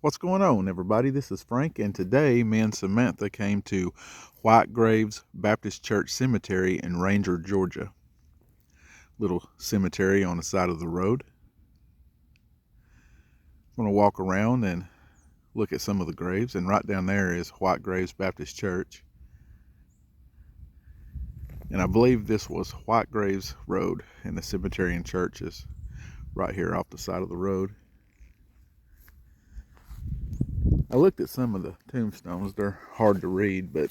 What's going on, everybody? This is Frank, and today me and Samantha came to White Graves Baptist Church Cemetery in Ranger, Georgia. Little cemetery on the side of the road. I'm going to walk around and look at some of the graves, and right down there is White Graves Baptist Church. And I believe this was White Graves Road, and the cemetery and church is right here off the side of the road. I looked at some of the tombstones. They're hard to read, but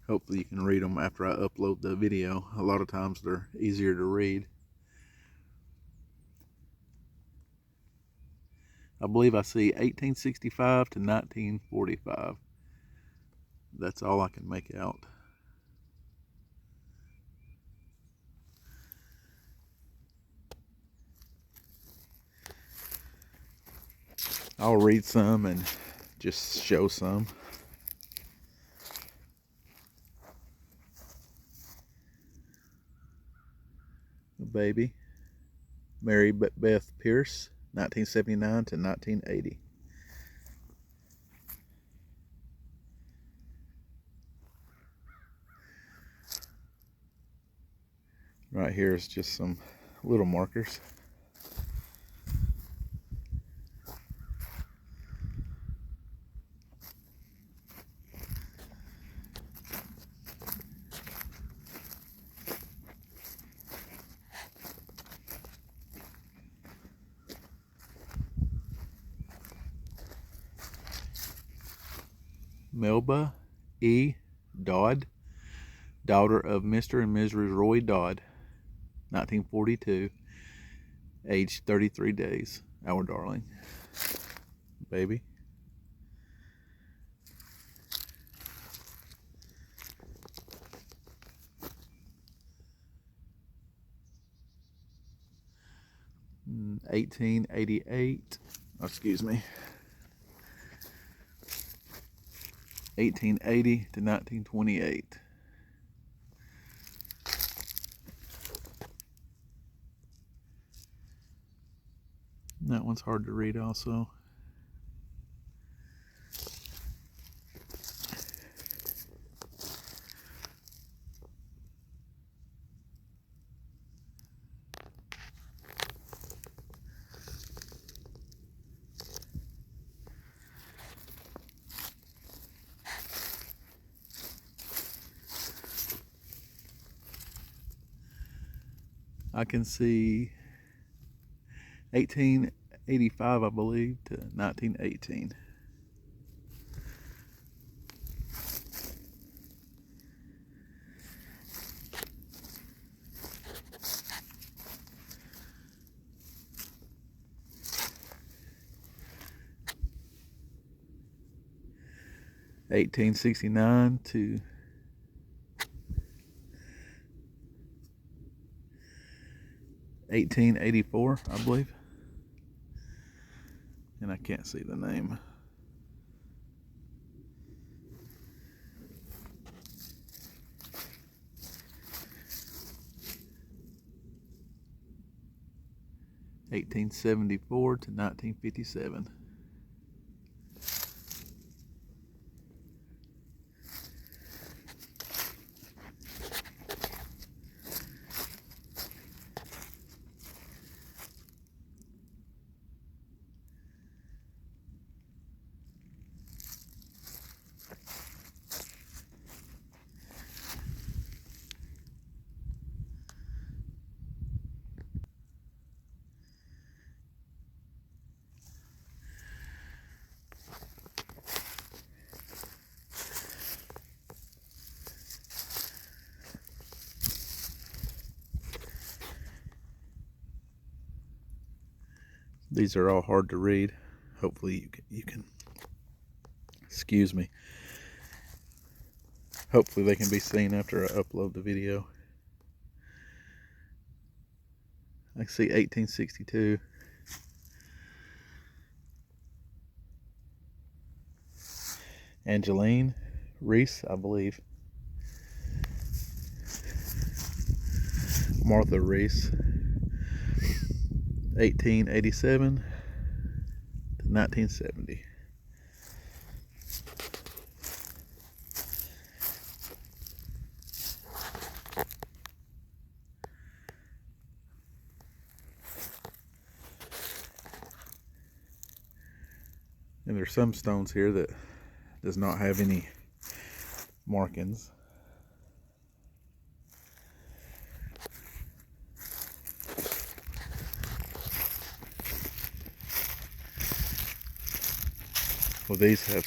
hopefully you can read them after I upload the video. A lot of times they're easier to read. I believe I see 1865 to 1945. That's all I can make out. I'll read some and just show some. The baby, Mary Beth Pierce, 1979 to 1980. Right here is just some little markers. Melba E. Dodd, daughter of Mr. and Mrs. Roy Dodd, 1942, age 33 days, our darling. Baby. In 1888, excuse me, 1880 to 1928. That one's hard to read also. I can see 1885, I believe, to 1918. (1869) to 1884, I believe. And I can't see the name. (1874 to 1957). These are all hard to read. Hopefully you can excuse me. Hopefully they can be seen after I upload the video. I see 1862. Angeline Reese, I believe. Martha Reese. 1887 to 1970. And there's some stones here that does not have any markings. Well, these have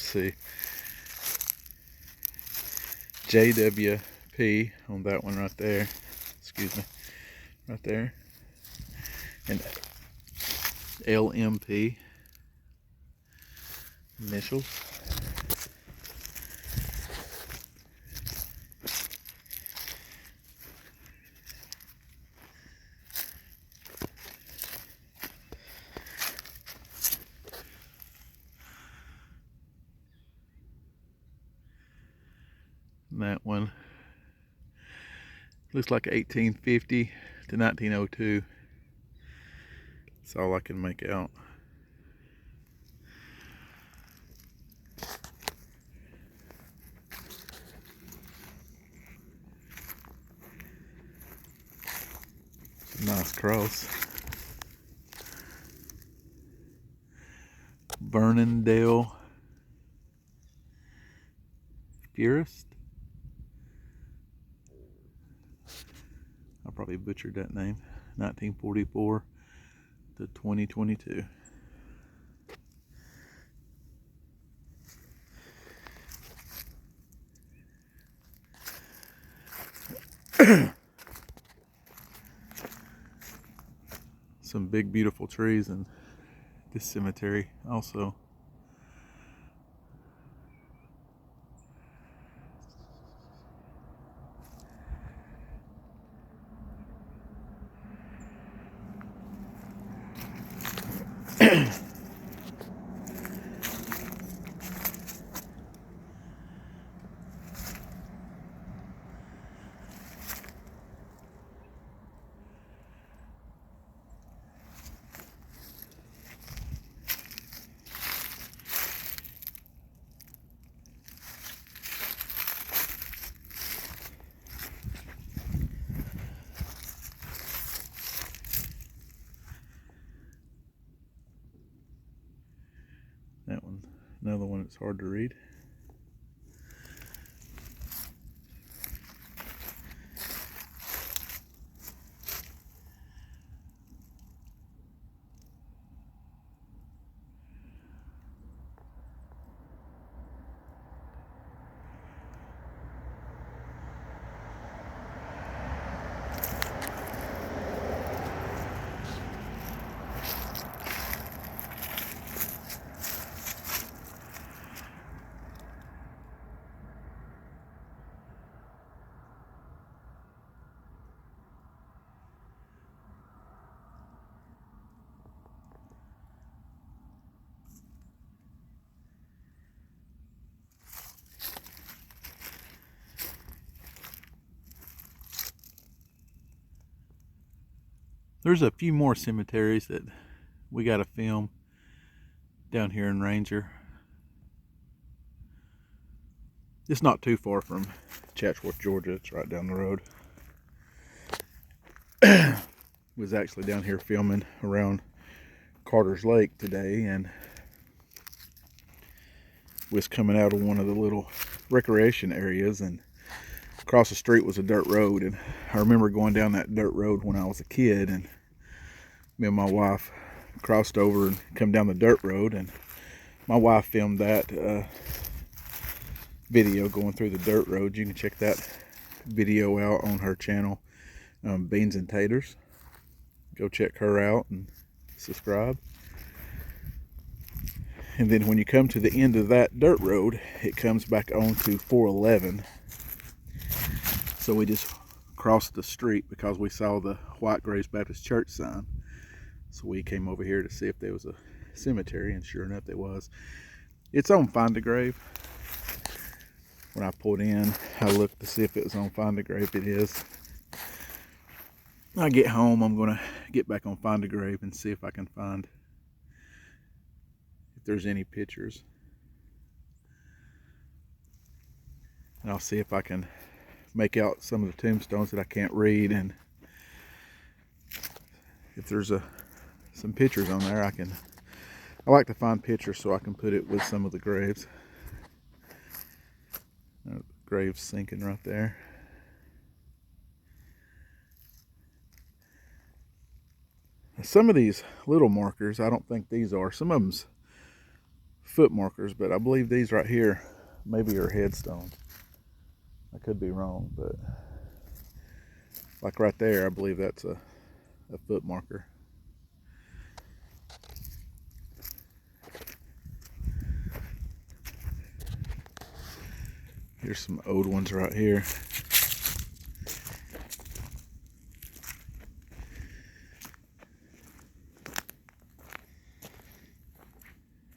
JWP on that one right there. Excuse me, right there. And LMP initials. And that one looks like 1850 to 1902. That's all I can make out. Nice cross. Vernondale Purist. I probably butchered that name. 1944 to 2022. Some big beautiful trees in this cemetery also. That one, another one that's hard to read. There's a few more cemeteries that we got to film down here in Ranger. It's not too far from Chatsworth, Georgia. It's right down the road. Was actually down here filming around Carter's Lake today, and was coming out of one of the little recreation areas, and across the street was a dirt road. And I remember going down that dirt road when I was a kid, and me and my wife crossed over and come down the dirt road, and my wife filmed that video going through the dirt road. You can check that video out on her channel, Beans and Taters. Go check her out and subscribe. And then when you come to the end of that dirt road, it comes back onto 411. So we just crossed the street because we saw the White Graves Baptist Church sign. So we came over here to see if there was a cemetery, and sure enough there was. It's on Find a Grave. When I pulled in, I looked to see if it was on Find a Grave. It is. When I get home, I'm going to get back on Find a Grave and see if I can find if there's any pictures. And I'll see if I can make out some of the tombstones that I can't read, and if there's some pictures on there, I like to find pictures so I can put it with some of the graves. Grave's sinking right there. Some of these little markers, I don't think these are. Some of them's foot markers, but I believe these right here maybe are headstones. I could be wrong, but like right there, I believe that's a foot marker. Here's some old ones right here.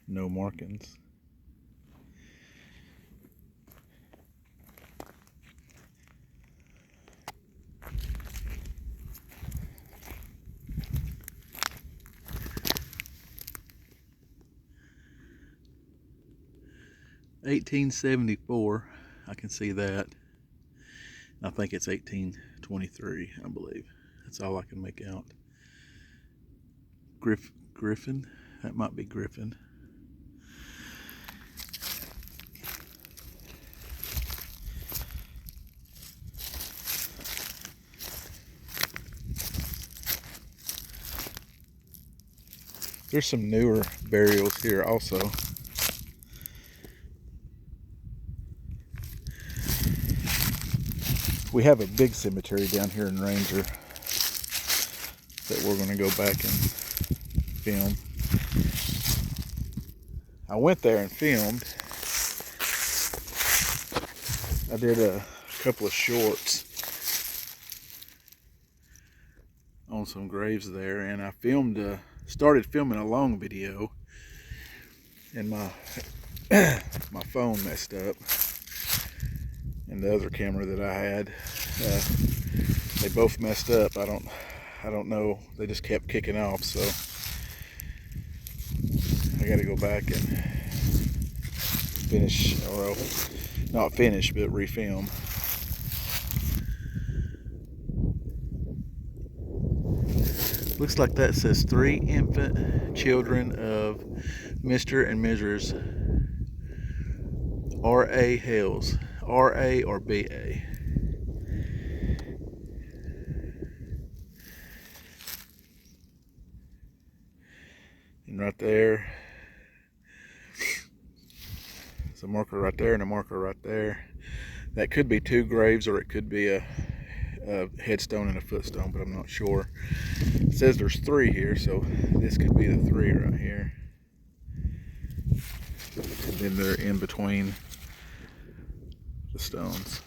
No markings. $1874, I can see that. I think it's 1823, I believe. That's all I can make out. Griffin? That might be Griffin. There's some newer burials here also. We have a big cemetery down here in Ranger that we're going to go back and film. I went there and filmed. I did a couple of shorts on some graves there, and I started filming a long video, and my phone messed up, and the other camera that I had, they both messed up. I don't know, they just kept kicking off, so I got to go back and finish, or not finish, but refilm. Looks like that says 3 infant children of Mr. and Mrs. R.A. Hales. R.A. or B.A. And right there, there's a marker right there and a marker right there. That could be 2 graves, or it could be a headstone and a footstone, but I'm not sure. It says there's 3 here, so this could be the 3 right here. And then they're in between the stones.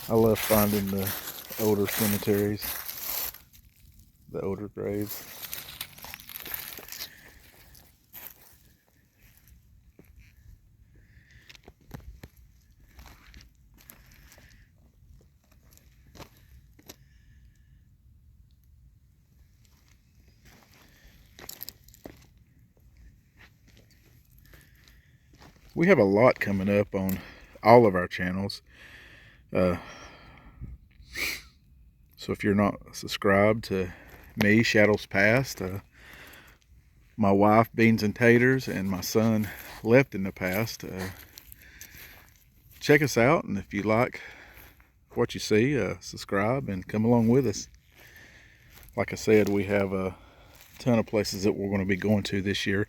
I love finding the older cemeteries, the older graves. We have a lot coming up on all of our channels. So if you're not subscribed to me, Shadows Past, my wife, Beans and Taters, and my son, Left in the Past, check us out, and if you like what you see, subscribe and come along with us. Like I said, we have a ton of places that we're going to be going to this year.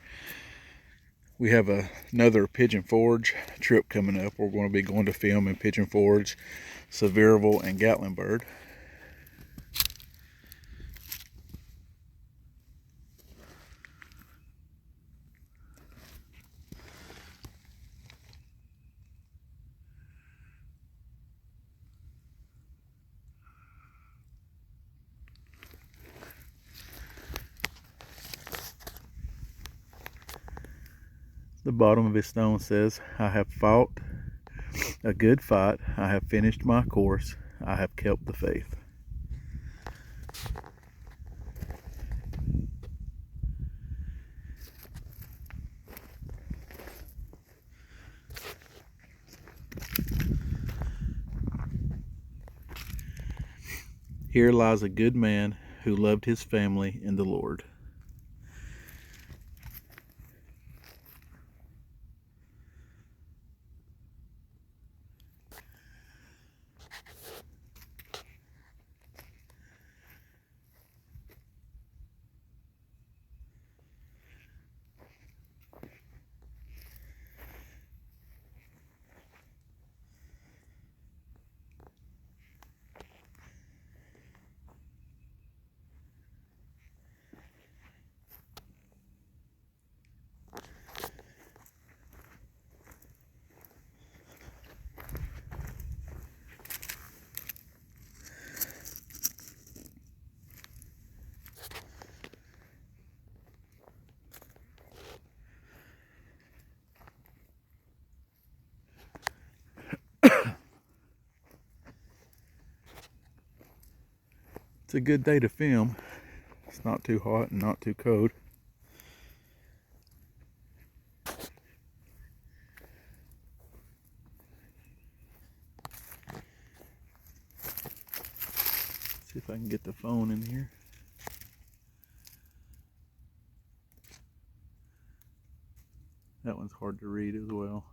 We have another Pigeon Forge trip coming up. We're going to be going to film in Pigeon Forge, Sevierville, and Gatlinburg. the bottom of his stone says, I have fought a good fight. I have finished my course. I have kept the faith. Here lies a good man who loved his family in the Lord. It's a good day to film. It's not too hot and not too cold. See if I can get the phone in here. That one's hard to read as well.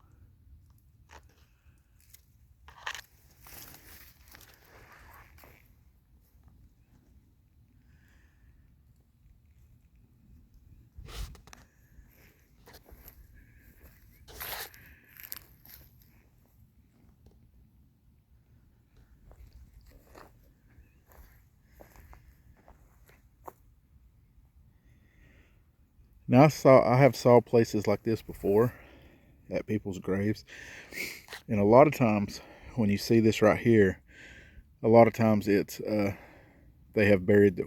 Now I have saw places like this before at people's graves, and a lot of times when you see this right here, a lot of times it's they have buried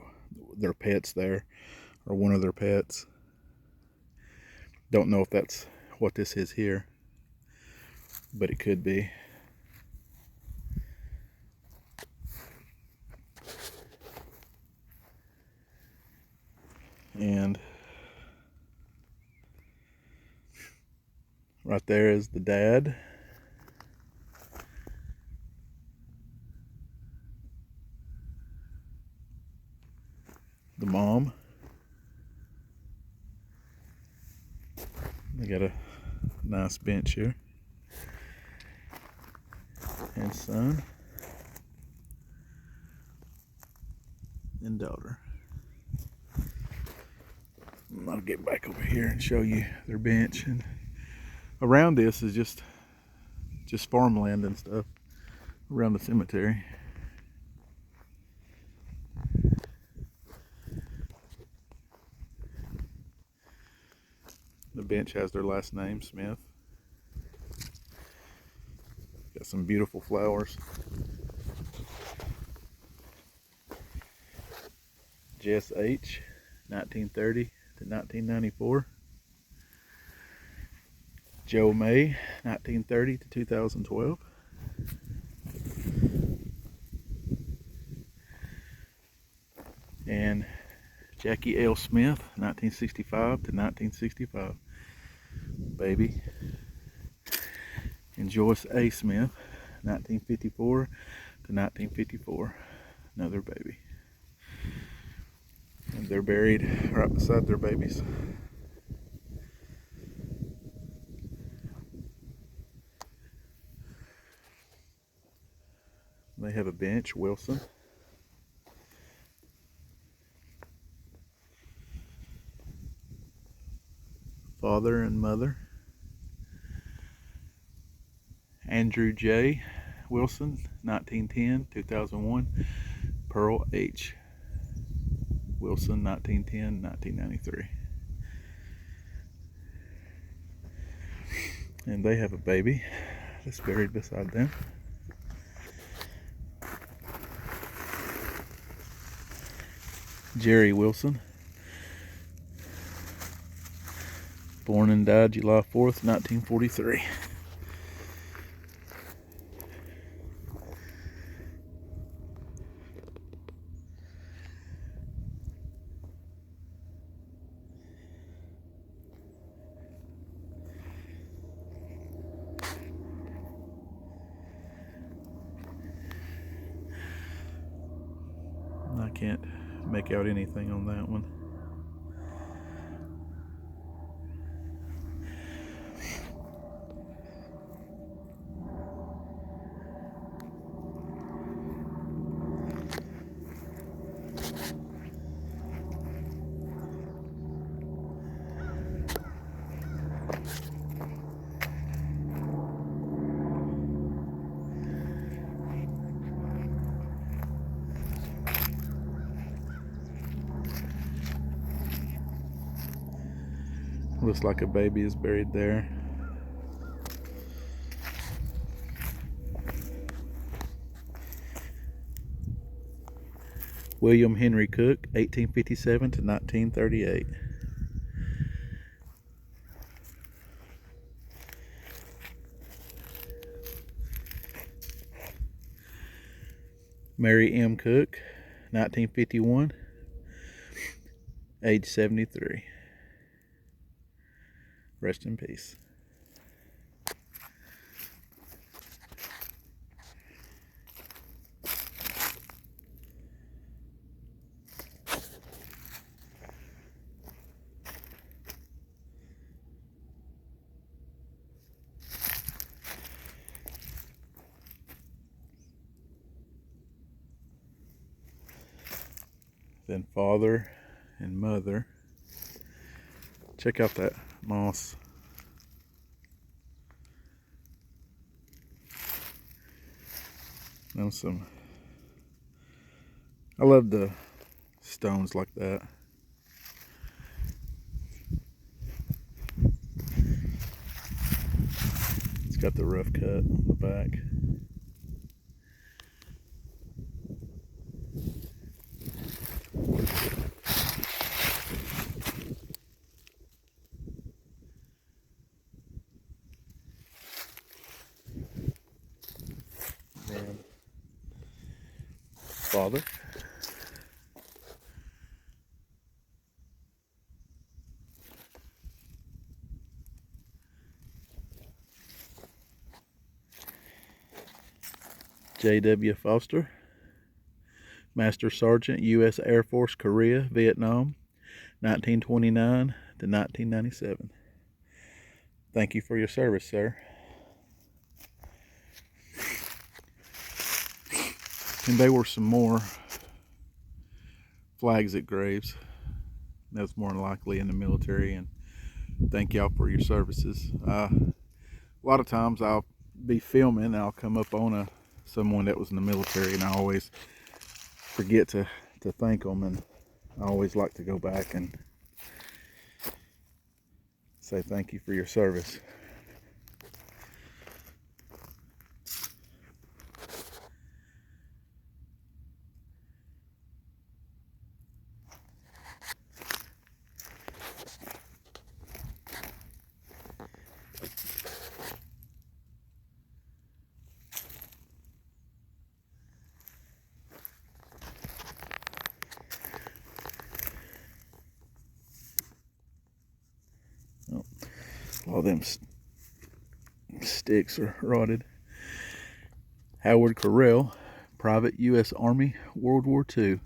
their pets there, or one of their pets. Don't know if that's what this is here, but it could be. And right there is the dad. The mom. They got a nice bench here. And son. And daughter. I'll get back over here and show you their bench. And around this is just farmland and stuff around the cemetery. The bench has their last name, Smith. Got some beautiful flowers. Jess H, 1930 to 1994. Joe May, 1930 to 2012. And Jackie L. Smith, 1965 to 1965. Baby. And Joyce A. Smith, 1954 to 1954. Another baby. And they're buried right beside their babies. They have a bench, Wilson. Father and mother. Andrew J. Wilson, 1910, 2001. Pearl H. Wilson, 1910, 1993. And they have a baby that's buried beside them. Jerry Wilson, Born and died July 4th, 1943. I can't make out anything on that one. Looks like a baby is buried there. William Henry Cook, 1857 to 1938. Mary M. Cook, 1951, age 73. Rest in peace. Then father and mother. Check out that moss. I love the stones like that. It's got the rough cut on the back. Then father. J.W. Foster, Master Sergeant, U.S. Air Force, Korea, Vietnam, 1929 to 1997. Thank you for your service, sir. And there were some more flags at graves. That's more than likely in the military, and thank y'all for your services. A lot of times I'll be filming and I'll come up on someone that was in the military, and I always forget to thank them, and I always like to go back and say thank you for your service. All them sticks are rotted. Howard Carrell, Private U.S. Army, World War II.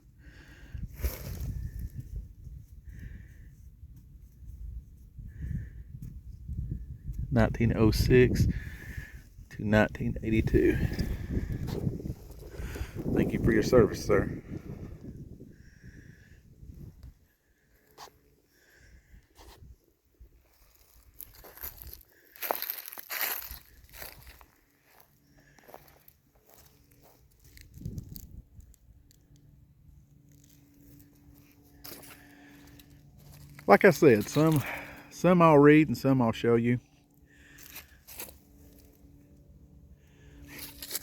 (1906 to 1982). Thank you for your service, sir. Like I said, some I'll read and some I'll show you.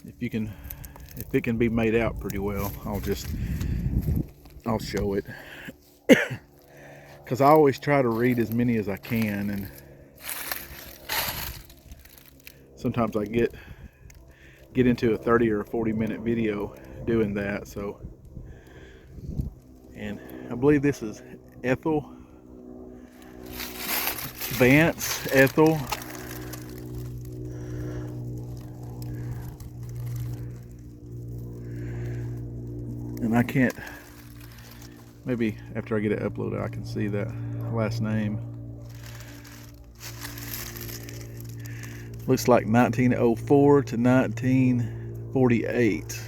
If it can be made out pretty well, I'll show it. Because I always try to read as many as I can, and sometimes I get into a 30 or a 40-minute video doing that. So, and I believe this is Ethel. And I can't, maybe after I get it uploaded I can see that last name. Looks like 1904 to 1948.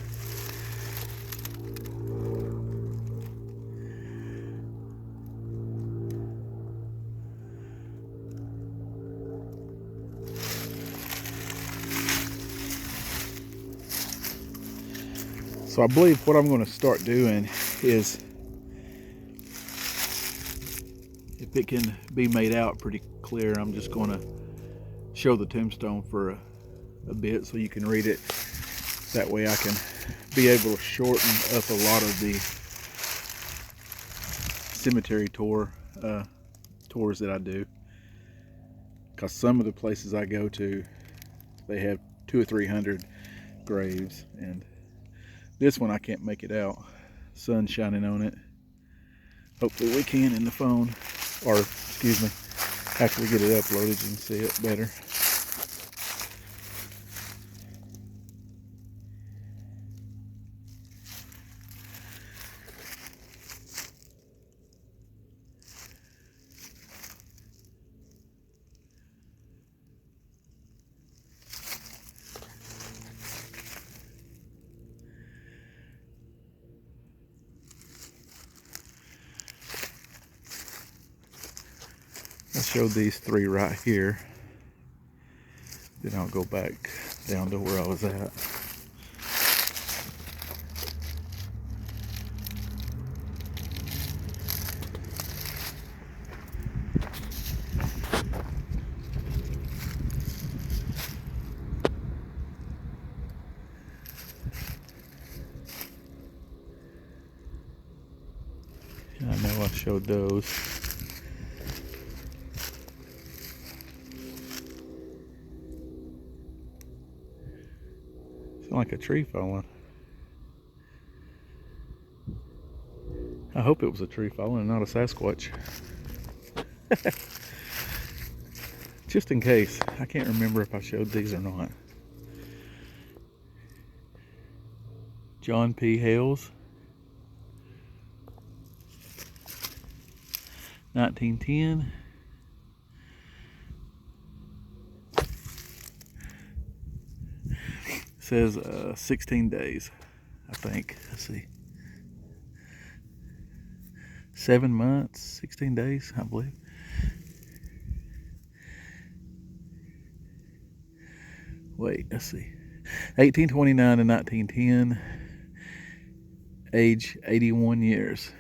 So I believe what I'm going to start doing is, if it can be made out pretty clear, I'm just going to show the tombstone for a bit so you can read it. That way I can be able to shorten up a lot of the cemetery tours that I do. Because some of the places I go to, they have 200 or 300 graves, and this one I can't make it out. Sun's shining on it. Hopefully we can in the phone, or excuse me, after we get it uploaded you can see it better. I showed these three right here. Then I'll go back down to where I was at. And I know I showed those. Like a tree falling. I hope it was a tree falling and not a Sasquatch. Just in case. I can't remember if I showed these or not. John P. Hales, 1910. Says 16 days, I think. Let's see. 7 months, 16 days, I believe. Wait, let's see. 1829 to 1910. Age 81 years.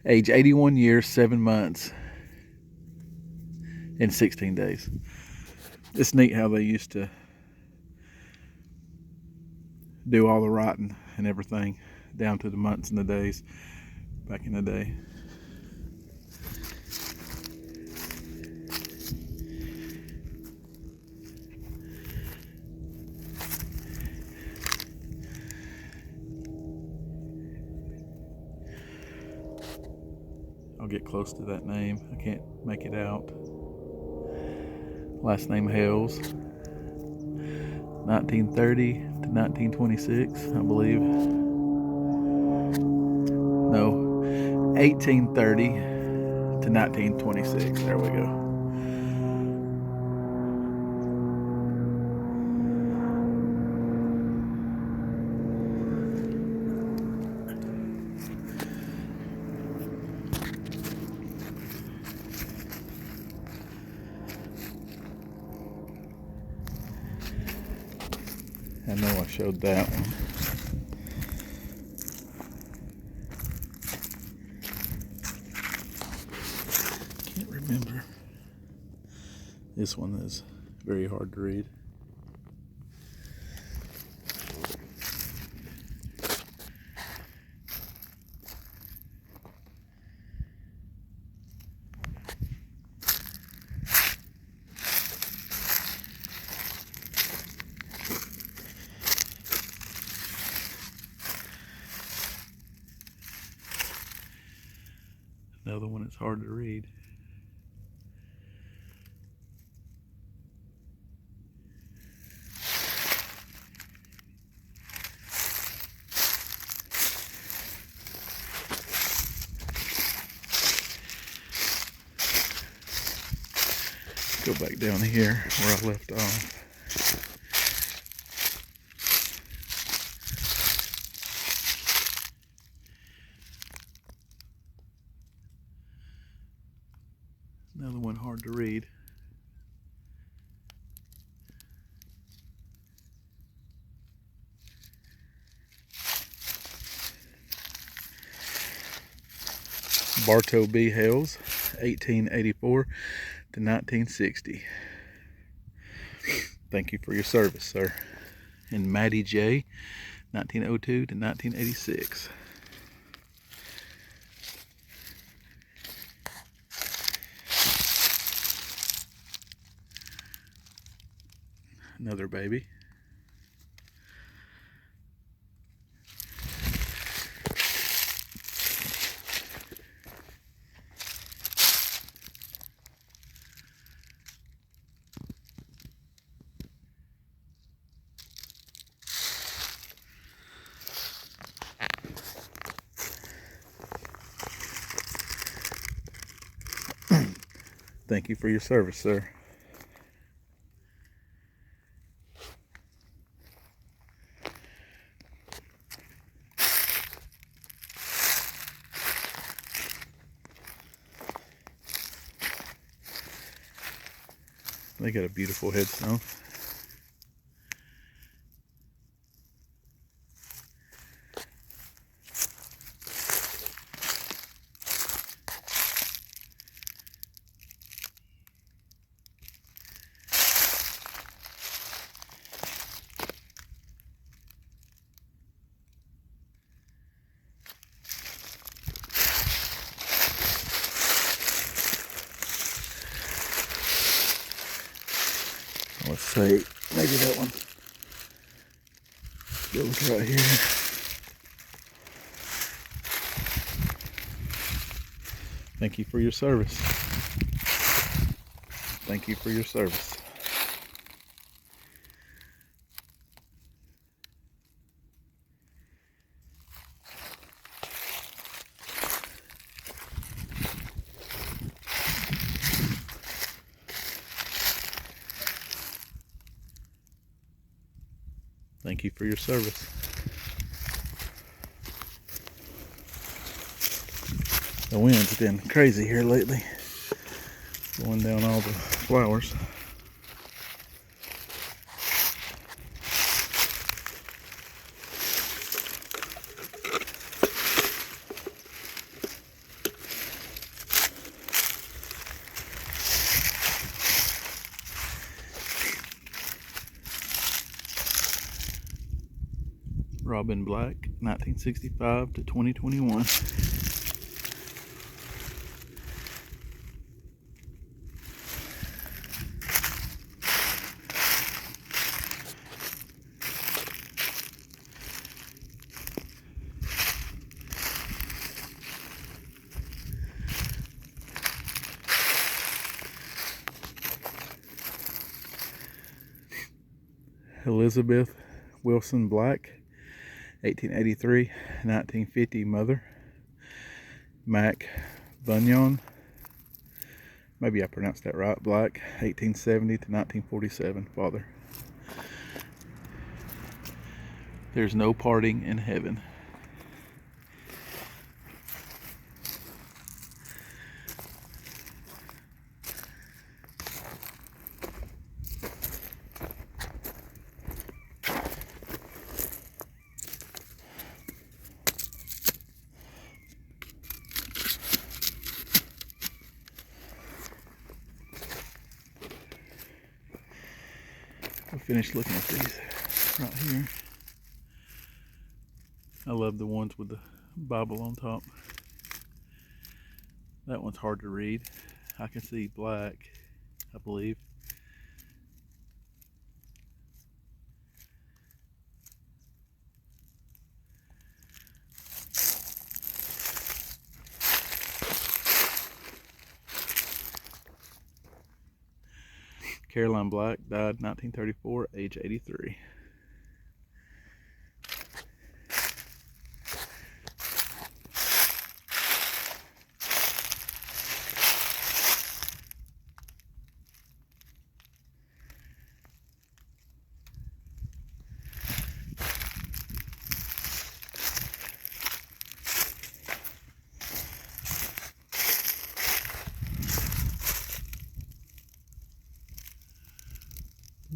Age 81 years, 7 months, and 16 days. It's neat how they used to do all the writing and everything down to the months and the days back in the day. I'll get close to that name. I can't make it out. Last name Hales. 1930 to 1926, I believe. No, 1830 to 1926. There we go. I know I showed that one. Can't remember. This one is very hard to read. Another one that's hard to read. Go back down here where I left off. Another one hard to read. Bartow B. Hales, 1884 to 1960. Thank you for your service, sir. And Matty J., 1902 to 1986. Another baby. Thank you for your service, sir. They got a beautiful headstone. Let's see, maybe that one goes right here. Thank you for your service. Thank you for your service. Thank you for your service. The wind's been crazy here lately, going down all the flowers. Robin Black, 1965 to 2021. Elizabeth Wilson Black, 1883, 1950 mother. Mac Bunyan, maybe I pronounced that right, Black, 1870 to 1947 father. There's no parting in heaven. I finished looking at these right here. I love the ones with the Bible on top. That one's hard to read. I can see black, I believe. Caroline Black died 1934, age 83.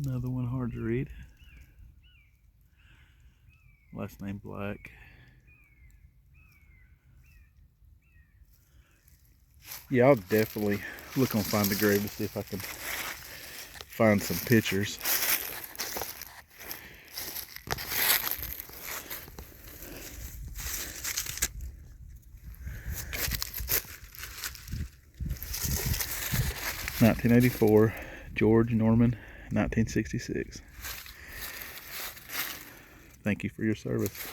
Another one hard to read. Last name Black. Yeah, I'll definitely look on Find a Grave to see if I can find some pictures. (1984), George Norman, 1966. Thank you for your service.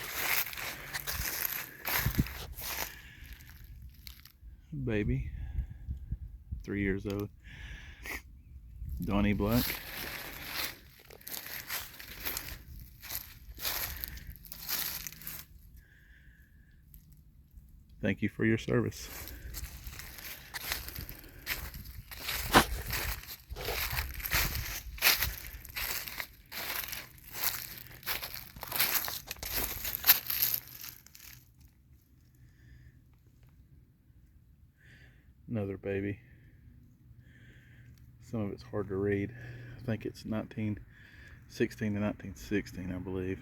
Baby, 3 years old. Donnie Black. Thank you for your service. Another baby. Some of it's hard to read. I think it's 1916 to 1916, I believe.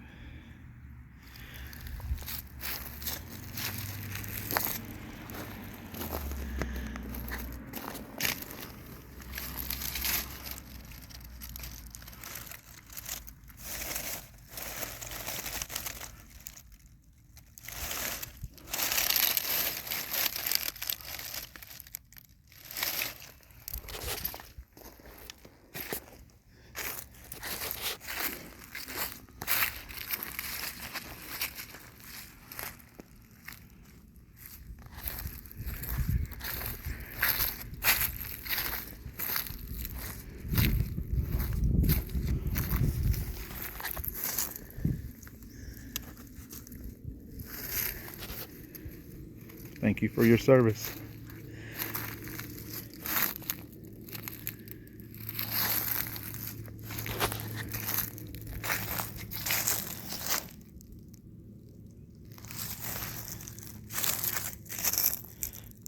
Thank you for your service.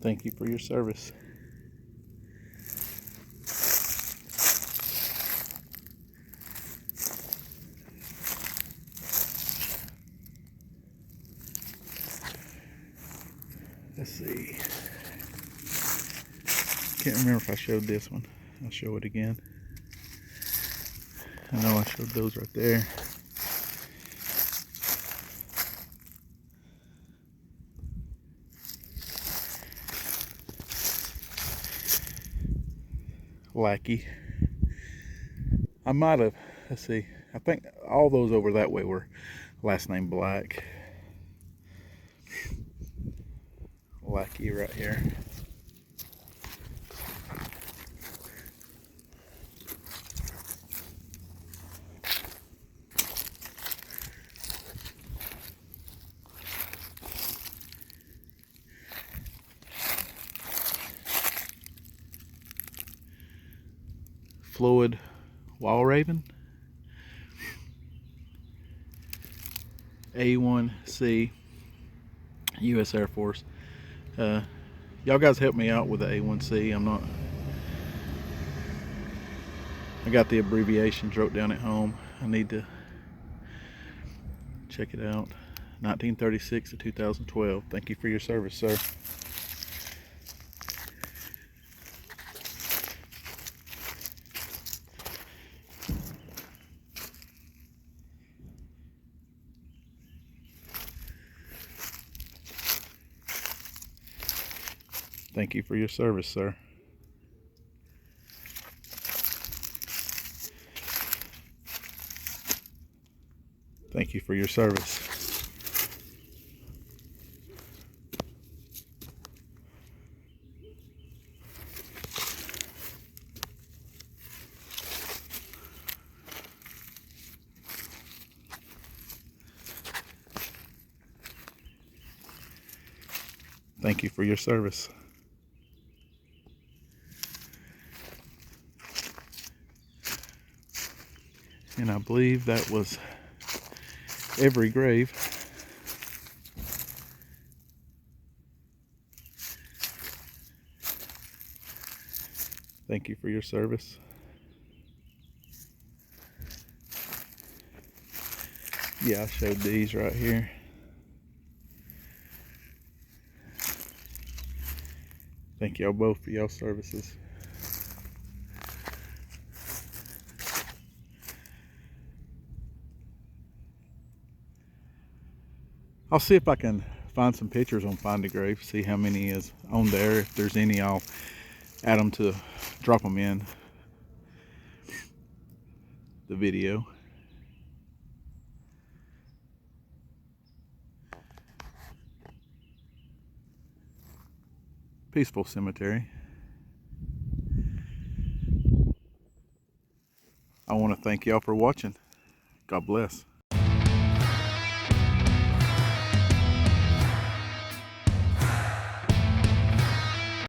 Thank you for your service. Let's see. Can't remember if I showed this one. I'll show it again. I know I showed those right there. Lackey. I might have, let's see, I think all those over that way were last name Black. Lackey right here. Floyd Walraven. A1C, U.S. Air Force. Y'all guys help me out with the A1C. I got the abbreviations wrote down at home. I need to check it out. 1936 to 2012. Thank you for your service, sir. Thank you for your service, sir. Thank you for your service. Thank you for your service. And I believe that was every grave. Thank you for your service. Yeah, I showed these right here. Thank y'all both for y'all services. I'll see if I can find some pictures on Find a Grave, see how many is on there. If there's any, I'll add them to drop them in the video. Peaceful cemetery. I want to thank y'all for watching. God bless.